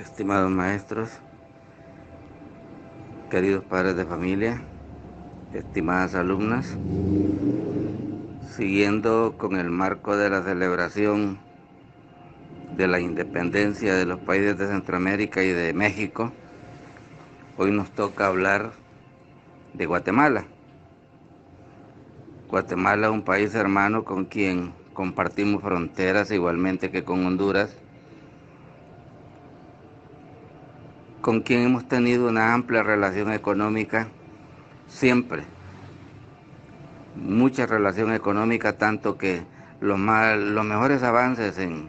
Estimados maestros, queridos padres de familia, estimadas alumnas, siguiendo con el marco de la celebración de la independencia de los países de Centroamérica y de México, hoy nos toca hablar de Guatemala. Guatemala es un país hermano con quien compartimos fronteras igualmente que con Honduras, con quien hemos tenido una amplia relación económica siempre, mucha relación económica, tanto que los mejores avances en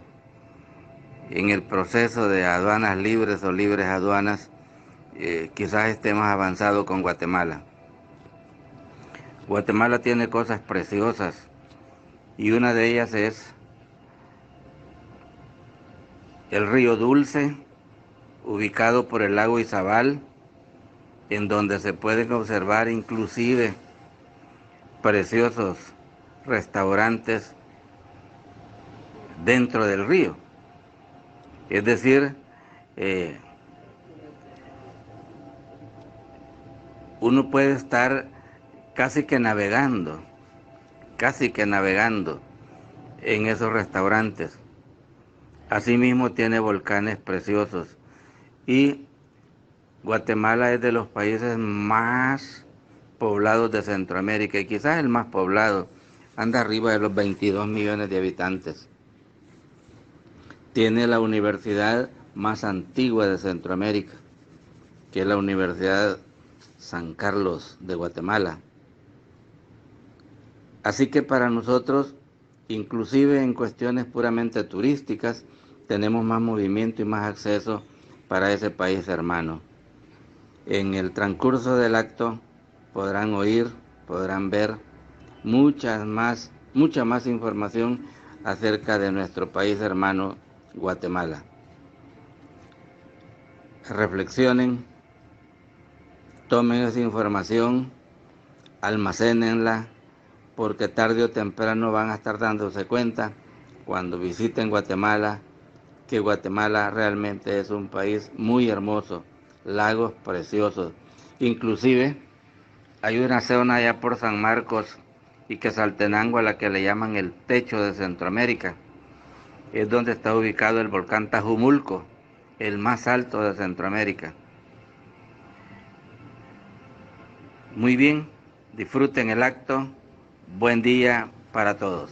el proceso de aduanas libres o libres aduanas quizás esté más avanzado con Guatemala. Guatemala tiene cosas preciosas y una de ellas es el río Dulce, ubicado por el lago Izabal, en donde se pueden observar inclusive preciosos restaurantes dentro del río. Es decir, uno puede estar casi que navegando en esos restaurantes. Asimismo tiene volcanes preciosos y Guatemala es de los países más poblados de Centroamérica y quizás el más poblado, anda arriba de los 22 millones de habitantes. Tiene la universidad más antigua de Centroamérica, que es la Universidad San Carlos de Guatemala. Así que para nosotros, inclusive en cuestiones puramente turísticas, tenemos más movimiento y más acceso para ese país hermano. En el transcurso del acto podrán oír, podrán ver mucha más información acerca de nuestro país hermano Guatemala. Reflexionen, tomen esa información, almacénenla, porque tarde o temprano van a estar dándose cuenta cuando visiten Guatemala que Guatemala realmente es un país muy hermoso, lagos preciosos. Inclusive hay una zona allá por San Marcos y Quetzaltenango a la que le llaman el techo de Centroamérica. Es donde está ubicado el volcán Tajumulco, el más alto de Centroamérica. Muy bien, disfruten el acto. Buen día para todos.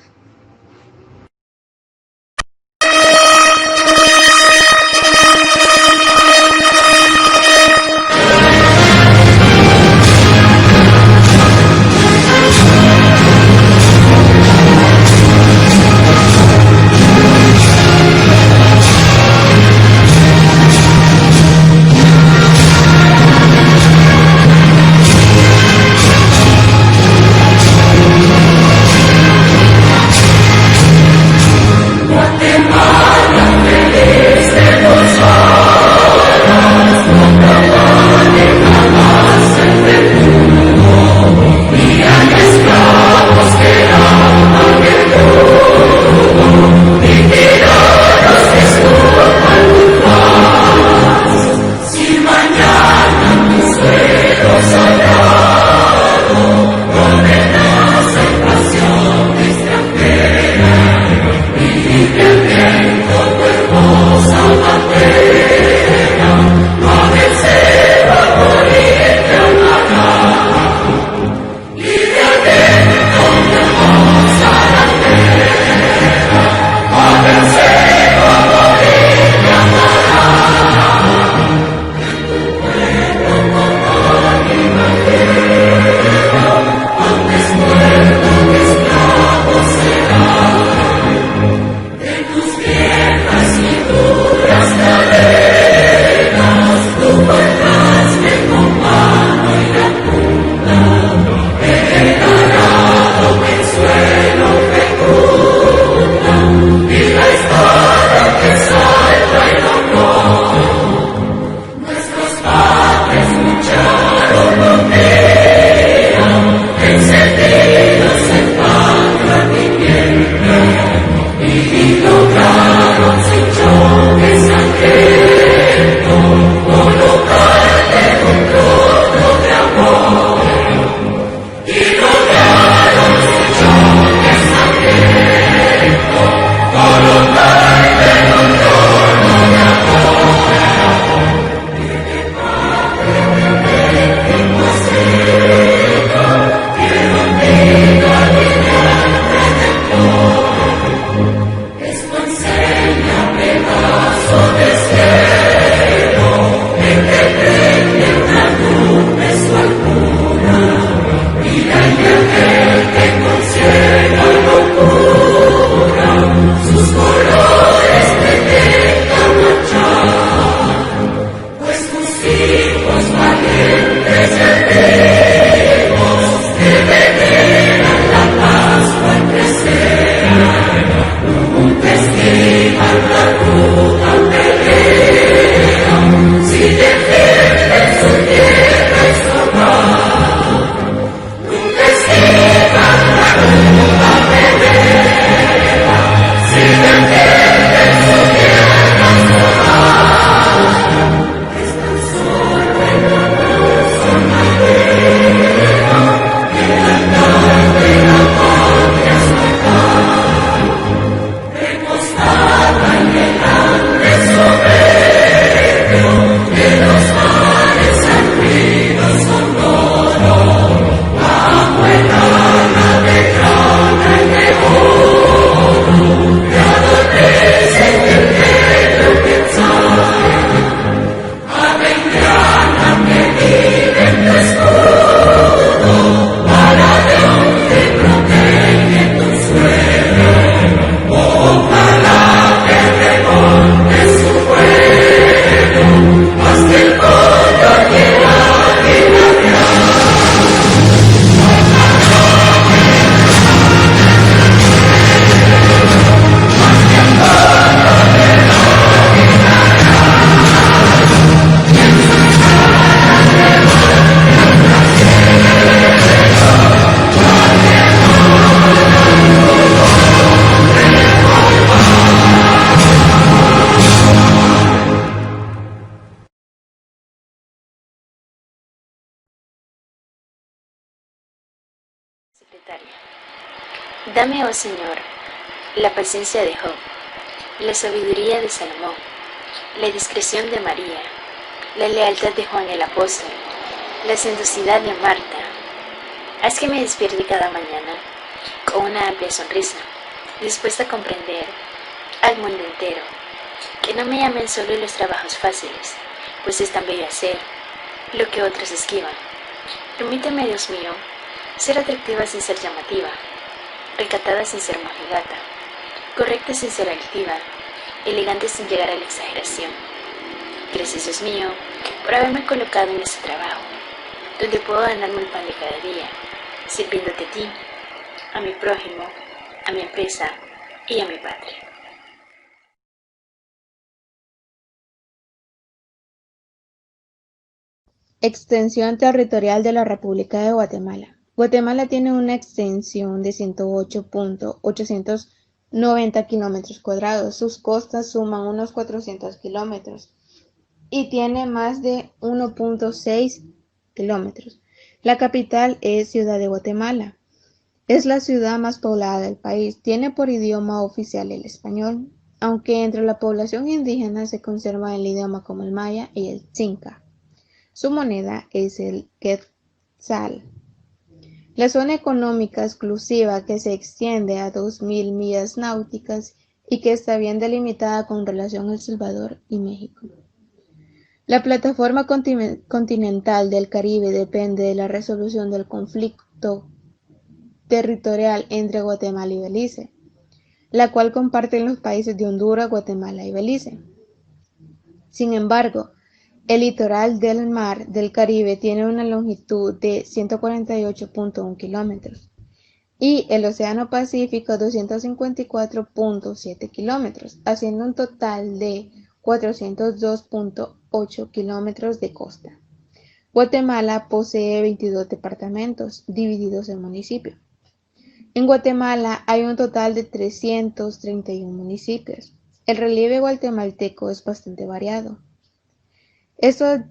Secretaria. Dame, oh Señor, la paciencia de Job, la sabiduría de Salomón, la discreción de María, la lealtad de Juan el apóstol, la sendosidad de Marta. Haz que me despierte cada mañana con una amplia sonrisa, dispuesta a comprender al mundo entero. Que no me llamen solo los trabajos fáciles, pues es tan bello hacer lo que otros esquivan. Permíteme, Dios mío, ser atractiva sin ser llamativa, recatada sin ser mojigata, correcta sin ser altiva, elegante sin llegar a la exageración. Gracias, Dios mío, por haberme colocado en este trabajo, donde puedo ganarme el pan de cada día, sirviéndote a ti, a mi prójimo, a mi empresa y a mi patria. Extensión territorial de la República de Guatemala. Guatemala tiene una extensión de 108.890 kilómetros cuadrados. Sus costas suman unos 400 kilómetros y tiene más de 1.6 kilómetros. La capital es Ciudad de Guatemala. Es la ciudad más poblada del país. Tiene por idioma oficial el español, aunque entre la población indígena se conserva el idioma como el maya y el xinca. Su moneda es el quetzal. La zona económica exclusiva, que se extiende a 2.000 millas náuticas y que está bien delimitada con relación a El Salvador y México. La plataforma continental del Caribe depende de la resolución del conflicto territorial entre Guatemala y Belice, la cual comparten los países de Honduras, Guatemala y Belice. Sin embargo, el litoral del Mar del Caribe tiene una longitud de 148.1 kilómetros y el Océano Pacífico 254.7 kilómetros, haciendo un total de 402.8 kilómetros de costa. Guatemala posee 22 departamentos divididos en municipios. En Guatemala hay un total de 331 municipios. El relieve guatemalteco es bastante variado. Esto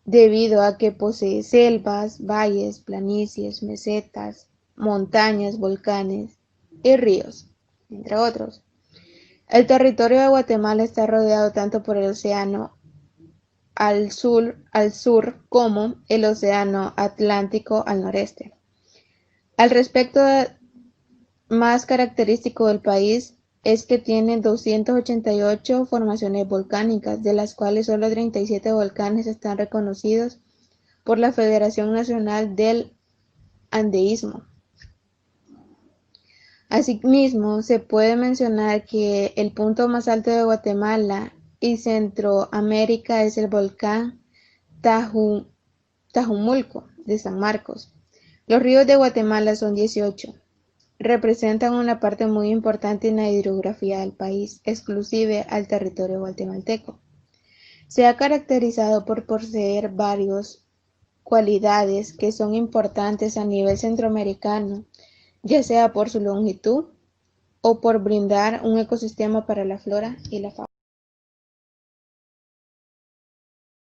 debido a que posee selvas, valles, planicies, mesetas, montañas, volcanes y ríos, entre otros. El territorio de Guatemala está rodeado tanto por el océano al sur como el océano Atlántico al noreste. Al respecto más característico del país es que tiene 288 formaciones volcánicas, de las cuales solo 37 volcanes están reconocidos por la Federación Nacional del Andeísmo. Asimismo, se puede mencionar que el punto más alto de Guatemala y Centroamérica es el volcán Tajumulco, de San Marcos. Los ríos de Guatemala son 18. Representan una parte muy importante en la hidrografía del país, exclusive al territorio guatemalteco. Se ha caracterizado por poseer varias cualidades que son importantes a nivel centroamericano, ya sea por su longitud o por brindar un ecosistema para la flora y la fauna.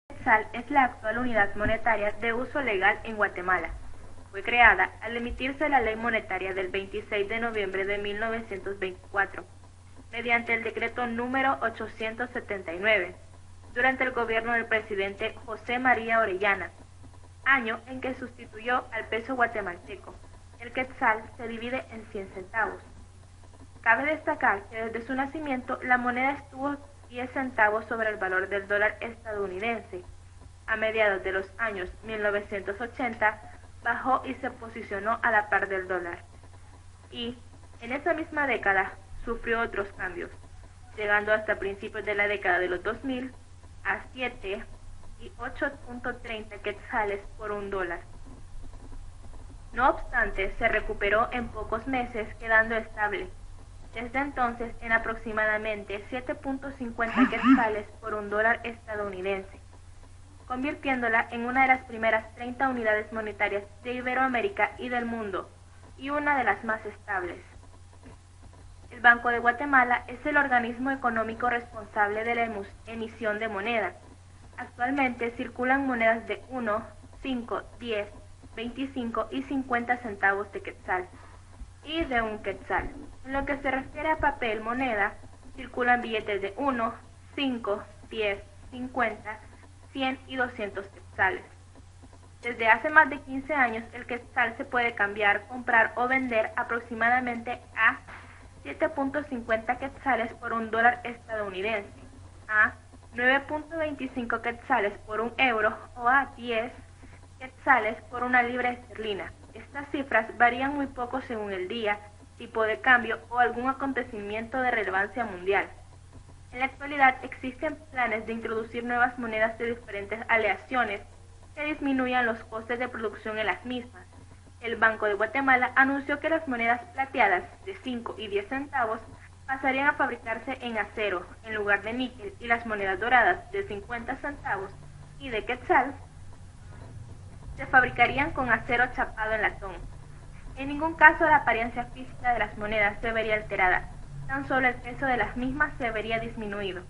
El quetzal es la actual unidad monetaria de uso legal en Guatemala. Fue creada al emitirse la Ley Monetaria del 26 de noviembre de 1924, mediante el decreto número 879, durante el gobierno del presidente José María Orellana, año en que sustituyó al peso guatemalteco. El quetzal se divide en 100 centavos. Cabe destacar que desde su nacimiento la moneda estuvo 10 centavos sobre el valor del dólar estadounidense. A mediados de los años 1980 bajó y se posicionó a la par del dólar. Y en esa misma década sufrió otros cambios, llegando hasta principios de la década de los 2000 a 7 y 8.30 quetzales por un dólar. No obstante, se recuperó en pocos meses, quedando estable desde entonces en aproximadamente 7.50 quetzales por un dólar estadounidense, convirtiéndola en una de las primeras 30 unidades monetarias de Iberoamérica y del mundo, y una de las más estables. El Banco de Guatemala es el organismo económico responsable de la emisión de moneda. Actualmente circulan monedas de 1, 5, 10, 25 y 50 centavos de quetzal y de un quetzal. En lo que se refiere a papel moneda, circulan billetes de 1, 5, 10, 50, 100 y 200 quetzales. Desde hace más de 15 años, el quetzal se puede cambiar, comprar o vender aproximadamente a 7.50 quetzales por un dólar estadounidense, a 9.25 quetzales por un euro o a 10 quetzales por una libra esterlina. Estas cifras varían muy poco según el día, tipo de cambio o algún acontecimiento de relevancia mundial. En la actualidad existen planes de introducir nuevas monedas de diferentes aleaciones que disminuyan los costes de producción en las mismas. El Banco de Guatemala anunció que las monedas plateadas de 5 y 10 centavos pasarían a fabricarse en acero en lugar de níquel, y las monedas doradas de 50 centavos y de quetzal se fabricarían con acero chapado en latón. En ningún caso la apariencia física de las monedas se vería alterada, tan solo el peso de las mismas se vería disminuido.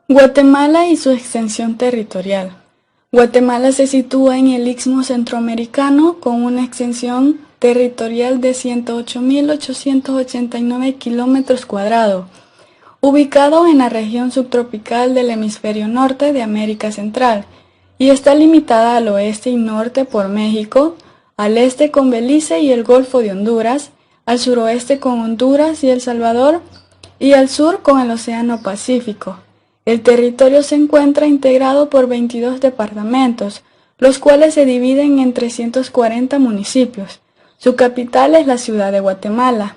Guatemala y su extensión territorial. Guatemala se sitúa en el istmo centroamericano con una extensión territorial de 108.889 kilómetros cuadrados, ubicado en la región subtropical del hemisferio norte de América Central, y está limitada al oeste y norte por México, al este con Belice y el Golfo de Honduras, al suroeste con Honduras y El Salvador, y al sur con el Océano Pacífico. El territorio se encuentra integrado por 22 departamentos, los cuales se dividen en 340 municipios. Su capital es la ciudad de Guatemala.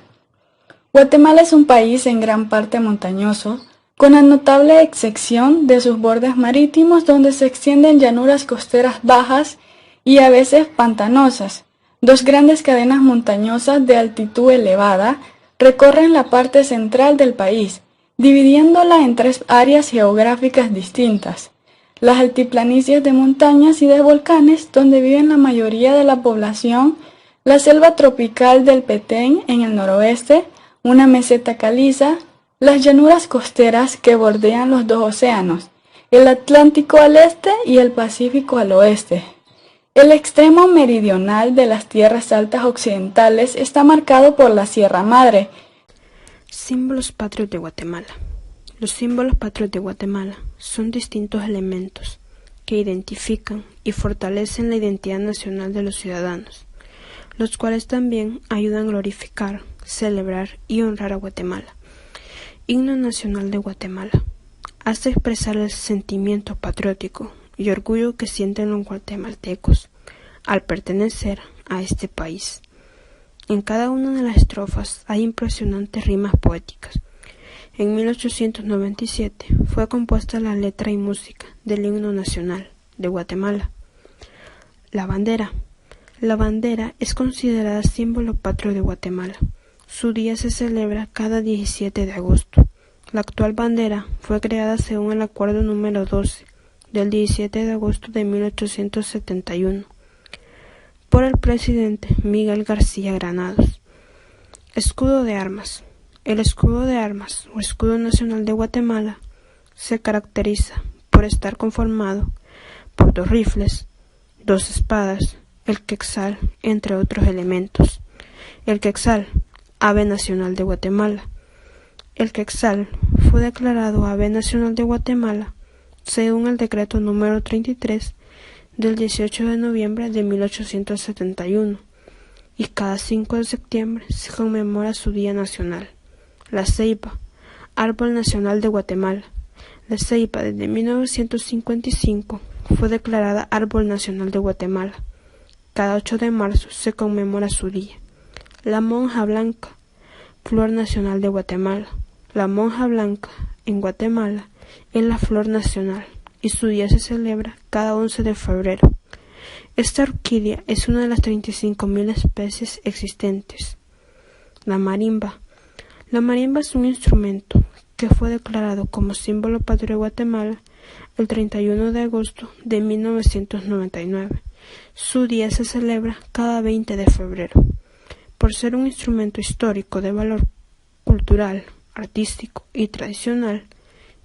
Guatemala es un país en gran parte montañoso, con la notable excepción de sus bordes marítimos, donde se extienden llanuras costeras bajas y a veces pantanosas. Dos grandes cadenas montañosas de altitud elevada recorren la parte central del país, dividiéndola en tres áreas geográficas distintas: las altiplanicies de montañas y de volcanes, donde viven la mayoría de la población; la selva tropical del Petén en el noroeste, una meseta caliza; las llanuras costeras que bordean los dos océanos, el Atlántico al este y el Pacífico al oeste. El extremo meridional de las tierras altas occidentales está marcado por la Sierra Madre. Símbolos patrios de Guatemala. Los símbolos patrios de Guatemala son distintos elementos que identifican y fortalecen la identidad nacional de los ciudadanos, los cuales también ayudan a glorificar, celebrar y honrar a Guatemala. Himno nacional de Guatemala hace expresar el sentimiento patriótico y orgullo que sienten los guatemaltecos al pertenecer a este país. En cada una de las estrofas hay impresionantes rimas poéticas. En 1897 fue compuesta la letra y música del himno nacional de Guatemala. La bandera. La bandera es considerada símbolo patrio de Guatemala. Su día se celebra cada 17 de agosto. La actual bandera fue creada según el acuerdo número 12 del 17 de agosto de 1871 por el presidente Miguel García Granados. Escudo de armas. El escudo de armas o escudo nacional de Guatemala se caracteriza por estar conformado por 2 rifles, 2 espadas, el quetzal, entre otros elementos. El quetzal, ave nacional de Guatemala. El quetzal fue declarado ave nacional de Guatemala según el decreto número 33 del 18 de noviembre de 1871 y cada 5 de septiembre se conmemora su día nacional. La ceiba, árbol nacional de Guatemala. La ceiba desde 1955 fue declarada árbol nacional de Guatemala. Cada 8 de marzo se conmemora su día. La monja blanca, flor nacional de Guatemala. La monja blanca en Guatemala es la flor nacional y su día se celebra cada 11 de febrero. Esta orquídea es una de las 35.000 especies existentes. La marimba. La marimba es un instrumento que fue declarado como símbolo patrio de Guatemala el 31 de agosto de 1999. Su día se celebra cada 20 de febrero. Por ser un instrumento histórico de valor cultural, artístico y tradicional,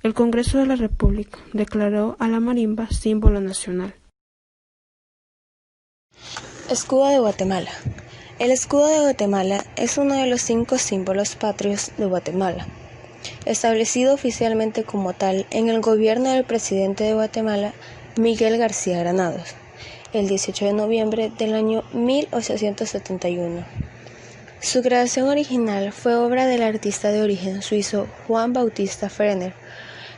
el Congreso de la República declaró a la marimba símbolo nacional. Escudo de Guatemala. El escudo de Guatemala es uno de los 5 símbolos patrios de Guatemala, establecido oficialmente como tal en el gobierno del presidente de Guatemala, Miguel García Granados, el 18 de noviembre del año 1871. Su creación original fue obra del artista de origen suizo Juan Bautista Frenner.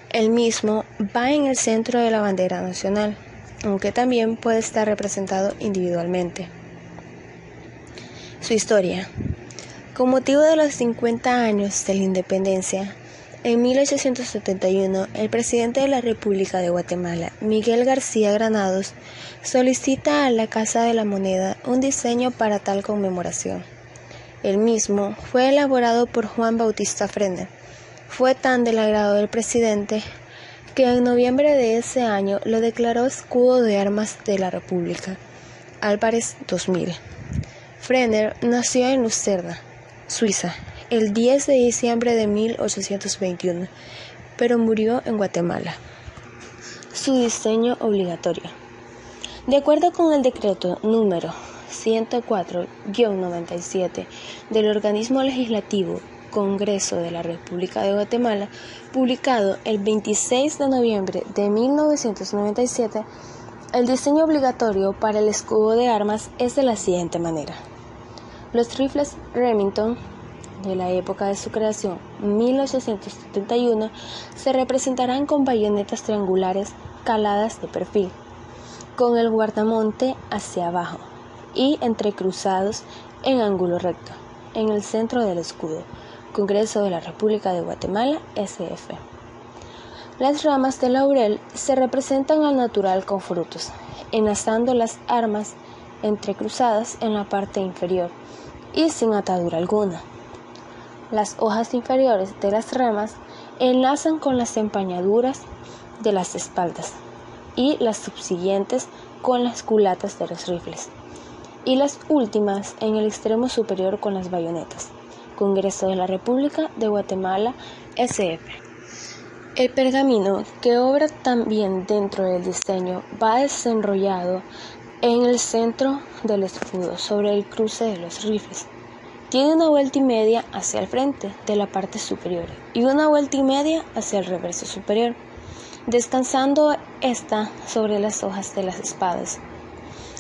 El mismo va en el centro de la bandera nacional, aunque también puede estar representado individualmente. Su historia. Con motivo de los 50 años de la independencia, en 1871 el presidente de la República de Guatemala, Miguel García Granados, solicita a la Casa de la Moneda un diseño para tal conmemoración. El mismo fue elaborado por Juan Bautista Frenner. Fue tan del agrado del presidente que en noviembre de ese año lo declaró escudo de armas de la República, Álvarez 2000. Frenner nació en Lucerna, Suiza, el 10 de diciembre de 1821, pero murió en Guatemala. Su diseño obligatorio. De acuerdo con el decreto número 104-97 del organismo legislativo Congreso de la República de Guatemala, publicado el 26 de noviembre de 1997, el diseño obligatorio para el escudo de armas es de la siguiente manera. Los rifles Remington, de la época de su creación, 1871, se representarán con bayonetas triangulares caladas de perfil, con el guardamonte hacia abajo y entrecruzados en ángulo recto, en el centro del escudo. Congreso de la República de Guatemala, SF. Las ramas de laurel se representan al natural con frutos, enlazando las armas entrecruzadas en la parte inferior y sin atadura alguna. Las hojas inferiores de las ramas enlazan con las empañaduras de las espaldas y las subsiguientes con las culatas de los rifles, y las últimas en el extremo superior con las bayonetas. Congreso de la República de Guatemala, SF. El pergamino, que obra también dentro del diseño, va desenrollado en el centro del escudo, sobre el cruce de los rifles. Tiene una vuelta y media hacia el frente de la parte superior y una vuelta y media hacia el reverso superior, descansando esta sobre las hojas de las espadas.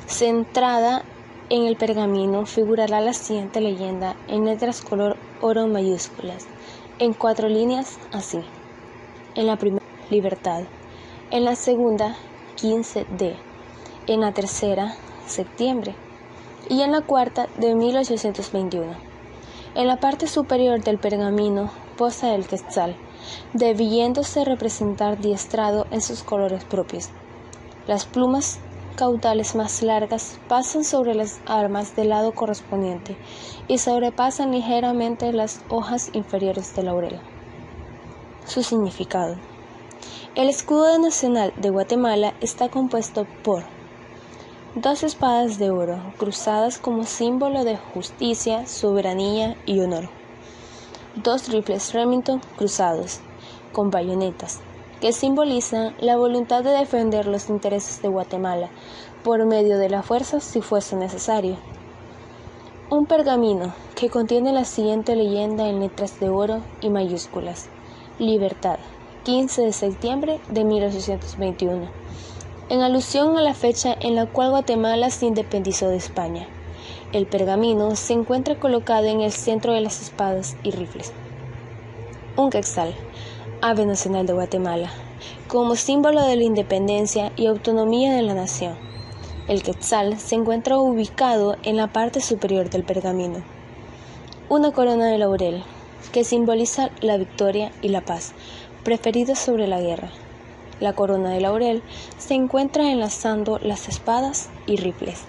Centrada en el pergamino figurará la siguiente leyenda en letras color oro mayúsculas, en 4 líneas así. En la primera, libertad. En la segunda, 15D. En la tercera, septiembre. Y en la cuarta, de 1821. En la parte superior del pergamino posa el quetzal, debiéndose representar diestrado en sus colores propios. Las plumas caudales más largas pasan sobre las armas del lado correspondiente y sobrepasan ligeramente las hojas inferiores del laurel. Su significado. El escudo nacional de Guatemala está compuesto por 2 espadas de oro cruzadas como símbolo de justicia, soberanía y honor. 2 rifles Remington cruzados con bayonetas, que simbolizan la voluntad de defender los intereses de Guatemala por medio de la fuerza si fuese necesario. Un pergamino que contiene la siguiente leyenda en letras de oro y mayúsculas: Libertad, 15 de septiembre de 1821, en alusión a la fecha en la cual Guatemala se independizó de España. El pergamino se encuentra colocado en el centro de las espadas y rifles. Un quetzal, ave nacional de Guatemala, como símbolo de la independencia y autonomía de la nación. El quetzal se encuentra ubicado en la parte superior del pergamino. Una corona de laurel, que simboliza la victoria y la paz, preferida sobre la guerra. La corona de laurel se encuentra enlazando las espadas y rifles.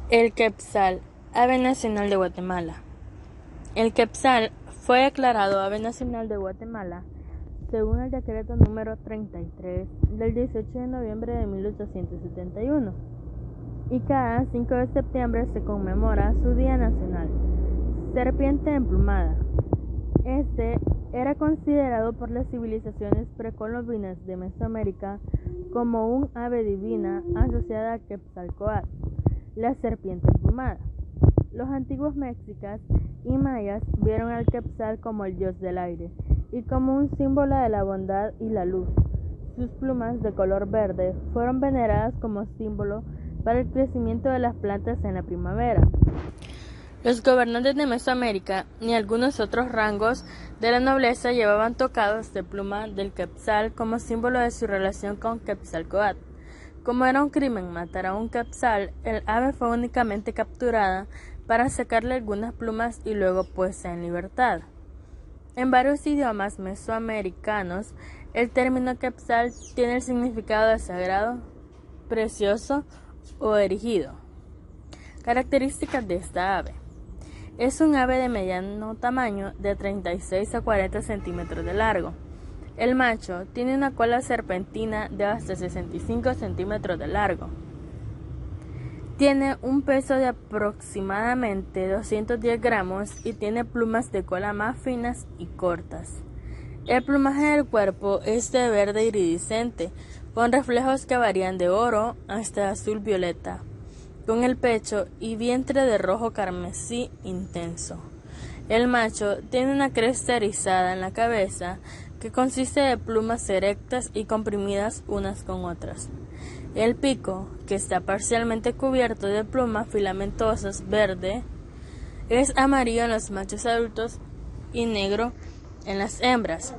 El quetzal, ave nacional de Guatemala. El quetzal fue declarado ave nacional de Guatemala según el decreto número 33 del 18 de noviembre de 1871, y cada 5 de septiembre se conmemora su Día Nacional. Serpiente emplumada. Este era considerado por las civilizaciones precolombinas de Mesoamérica como un ave divina asociada a Quetzalcóatl, la serpiente emplumada. Los antiguos mexicas y mayas vieron al quetzal como el dios del aire y como un símbolo de la bondad y la luz. Sus plumas de color verde fueron veneradas como símbolo para el crecimiento de las plantas en la primavera. Los gobernantes de Mesoamérica y algunos otros rangos de la nobleza llevaban tocados de pluma del quetzal como símbolo de su relación con Quetzalcóatl. Como era un crimen matar a un quetzal, el ave fue únicamente capturada para sacarle algunas plumas y luego puesta en libertad. En varios idiomas mesoamericanos, el término quetzal tiene el significado de sagrado, precioso o erigido. Características de esta ave. Es un ave de mediano tamaño, de 36 a 40 centímetros de largo. El macho tiene una cola serpentina de hasta 65 centímetros de largo. Tiene un peso de aproximadamente 210 gramos y tiene plumas de cola más finas y cortas. El plumaje del cuerpo es de verde iridiscente, con reflejos que varían de oro hasta azul violeta, con el pecho y vientre de rojo carmesí intenso. El macho tiene una cresta erizada en la cabeza que consiste de plumas erectas y comprimidas unas con otras. El pico, que está parcialmente cubierto de plumas filamentosas verde, es amarillo en los machos adultos y negro en las hembras.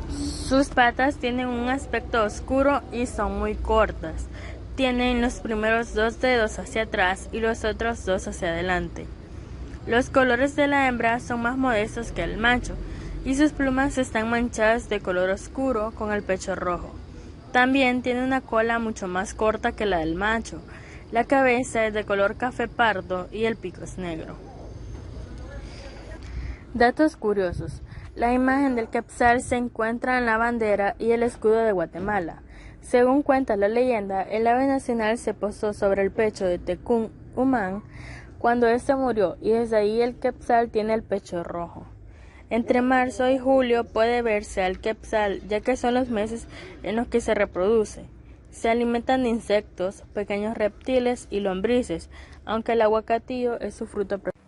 Sus patas tienen un aspecto oscuro y son muy cortas. Tienen los primeros 2 dedos hacia atrás y los otros 2 hacia adelante. Los colores de la hembra son más modestos que el macho, y sus plumas están manchadas de color oscuro con el pecho rojo. También tiene una cola mucho más corta que la del macho. La cabeza es de color café pardo y el pico es negro. Datos curiosos. La imagen del quetzal se encuentra en la bandera y el escudo de Guatemala. Según cuenta la leyenda, el ave nacional se posó sobre el pecho de Tecún Umán cuando éste murió, y desde ahí el quetzal tiene el pecho rojo. Entre marzo y julio puede verse al quetzal, ya que son los meses en los que se reproduce. Se alimentan de insectos, pequeños reptiles y lombrices, aunque el aguacatillo es su fruto preferido.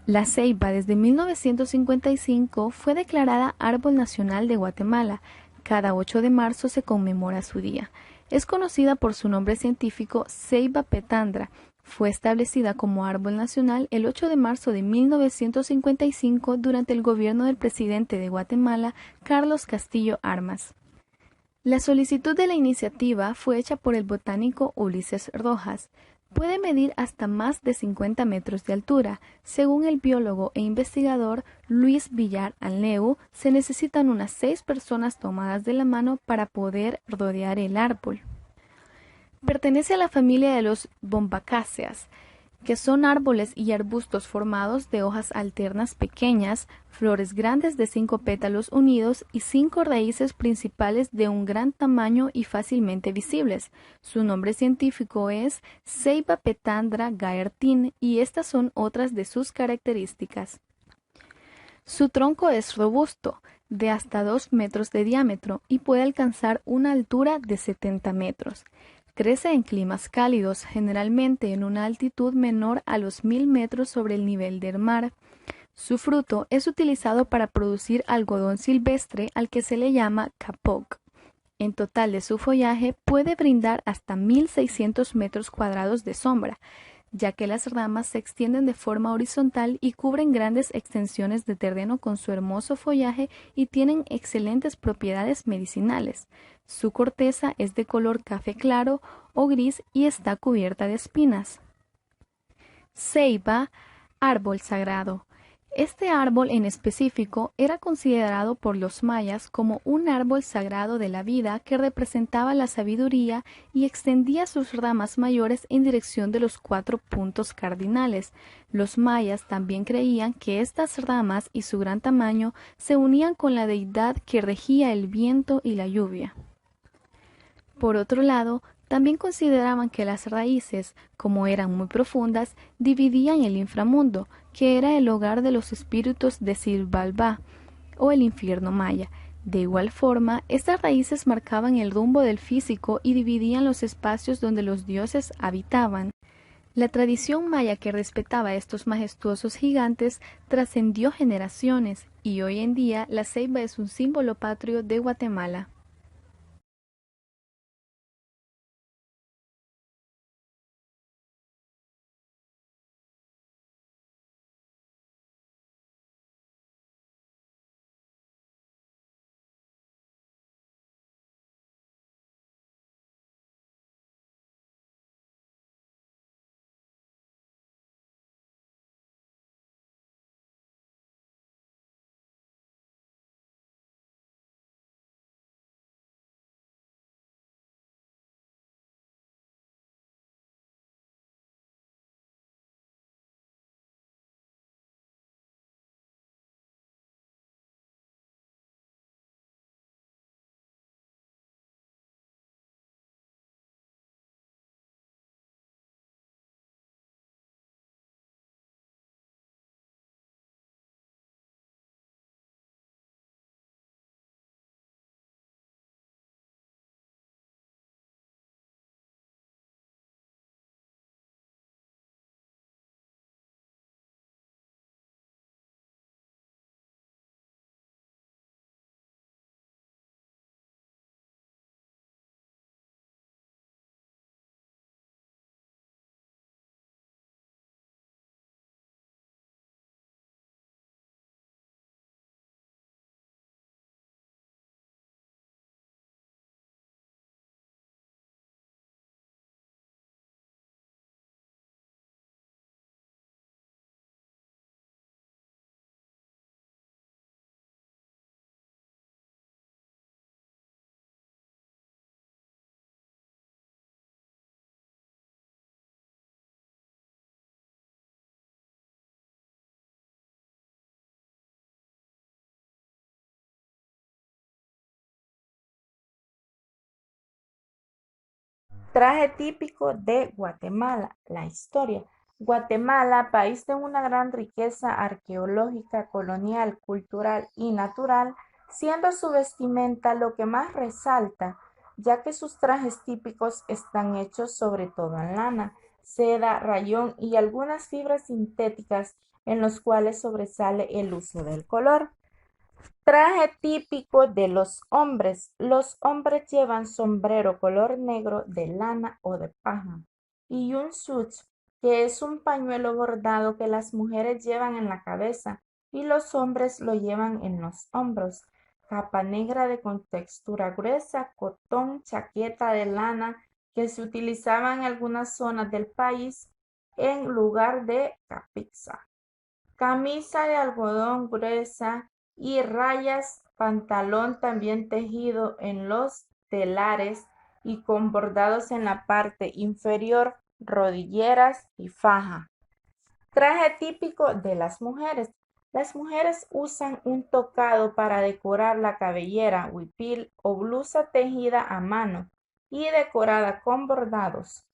La ceiba desde 1955 fue declarada Árbol Nacional de Guatemala. Cada 8 de marzo se conmemora su día. Es conocida por su nombre científico Ceiba petandra. Fue establecida como árbol nacional el 8 de marzo de 1955 durante el gobierno del presidente de Guatemala, Carlos Castillo Armas. La solicitud de la iniciativa fue hecha por el botánico Ulises Rojas. Puede medir hasta más de 50 metros de altura. Según el biólogo e investigador Luis Villar Anleu, se necesitan unas 6 personas tomadas de la mano para poder rodear el árbol. Pertenece a la familia de los Bombaceae, que son árboles y arbustos formados de hojas alternas pequeñas, flores grandes de 5 pétalos unidos y 5 raíces principales de un gran tamaño y fácilmente visibles. Su nombre científico es Ceiba Petandra gaertyn y estas son otras de sus características. Su tronco es robusto, de hasta 2 metros de diámetro y puede alcanzar una altura de 70 metros. Crece en climas cálidos, generalmente en una altitud menor a los 1000 metros sobre el nivel del mar. Su fruto es utilizado para producir algodón silvestre al que se le llama capoc. En total de su follaje puede brindar hasta 1600 metros cuadrados de sombra, ya que las ramas se extienden de forma horizontal y cubren grandes extensiones de terreno con su hermoso follaje y tienen excelentes propiedades medicinales. Su corteza es de color café claro o gris y está cubierta de espinas. Ceiba, árbol sagrado. Este árbol en específico era considerado por los mayas como un árbol sagrado de la vida que representaba la sabiduría y extendía sus ramas mayores en dirección de los 4 puntos cardinales. Los mayas también creían que estas ramas y su gran tamaño se unían con la deidad que regía el viento y la lluvia. Por otro lado, también consideraban que las raíces, como eran muy profundas, dividían el inframundo, que era el hogar de los espíritus de Xibalbá, o el infierno maya. De igual forma, estas raíces marcaban el rumbo del físico y dividían los espacios donde los dioses habitaban. La tradición maya que respetaba a estos majestuosos gigantes trascendió generaciones, y hoy en día la ceiba es un símbolo patrio de Guatemala. Traje típico de Guatemala, la historia. Guatemala, país de una gran riqueza arqueológica, colonial, cultural y natural, siendo su vestimenta lo que más resalta, ya que sus trajes típicos están hechos sobre todo en lana, seda, rayón y algunas fibras sintéticas en los cuales sobresale el uso del color. Traje típico de los hombres. Los hombres llevan sombrero color negro de lana o de paja y un such, que es un pañuelo bordado que las mujeres llevan en la cabeza y los hombres lo llevan en los hombros. Capa negra de contextura gruesa, cotón, chaqueta de lana que se utilizaba en algunas zonas del país en lugar de capixa. Camisa de algodón gruesa y rayas, pantalón también tejido en los telares y con bordados en la parte inferior, rodilleras y faja. Traje típico de las mujeres. Las mujeres usan un tocado para decorar la cabellera, huipil o blusa tejida a mano y decorada con bordados.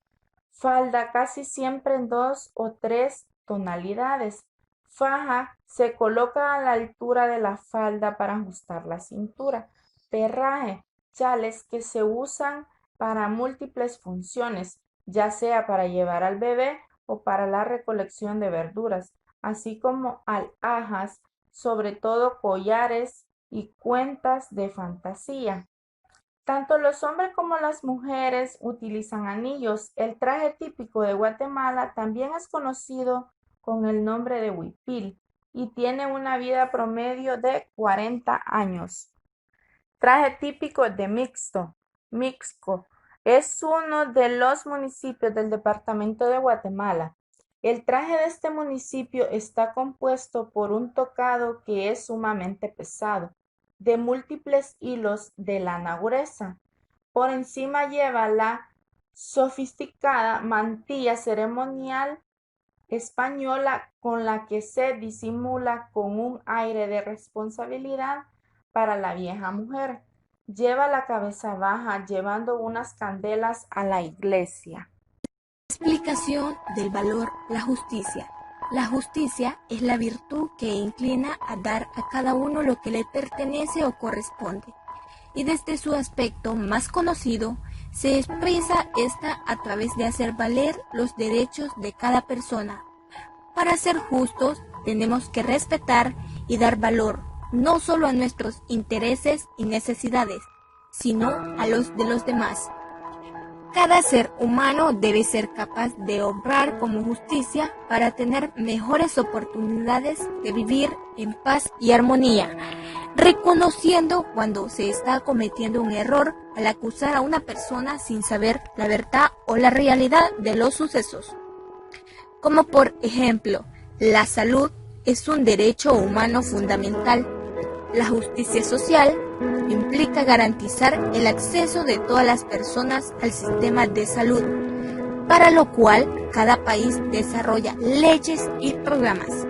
Falda casi siempre en 2 o 3 tonalidades. Faja se coloca a la altura de la falda para ajustar la cintura. Perraje, chales que se usan para múltiples funciones, ya sea para llevar al bebé o para la recolección de verduras, así como alhajas, sobre todo collares y cuentas de fantasía. Tanto los hombres como las mujeres utilizan anillos. El traje típico de Guatemala también es conocido con el nombre de huipil y tiene una vida promedio de 40 años. Traje típico de Mixco. Es uno de los municipios del departamento de Guatemala. El traje de este municipio está compuesto por un tocado que es sumamente pesado, de múltiples hilos de lana gruesa. Por encima lleva la sofisticada mantilla ceremonial española con la que se disimula con un aire de responsabilidad para la vieja mujer. Lleva la cabeza baja, llevando unas candelas a la iglesia. Explicación del valor, la justicia. La justicia es la virtud que inclina a dar a cada uno lo que le pertenece o corresponde, y desde su aspecto más conocido, se expresa esta a través de hacer valer los derechos de cada persona. Para ser justos, tenemos que respetar y dar valor no solo a nuestros intereses y necesidades, sino a los de los demás. Cada ser humano debe ser capaz de obrar como justicia para tener mejores oportunidades de vivir en paz y armonía, reconociendo cuando se está cometiendo un error al acusar a una persona sin saber la verdad o la realidad de los sucesos. Como por ejemplo, la salud es un derecho humano fundamental. La justicia social implica garantizar el acceso de todas las personas al sistema de salud, para lo cual cada país desarrolla leyes y programas.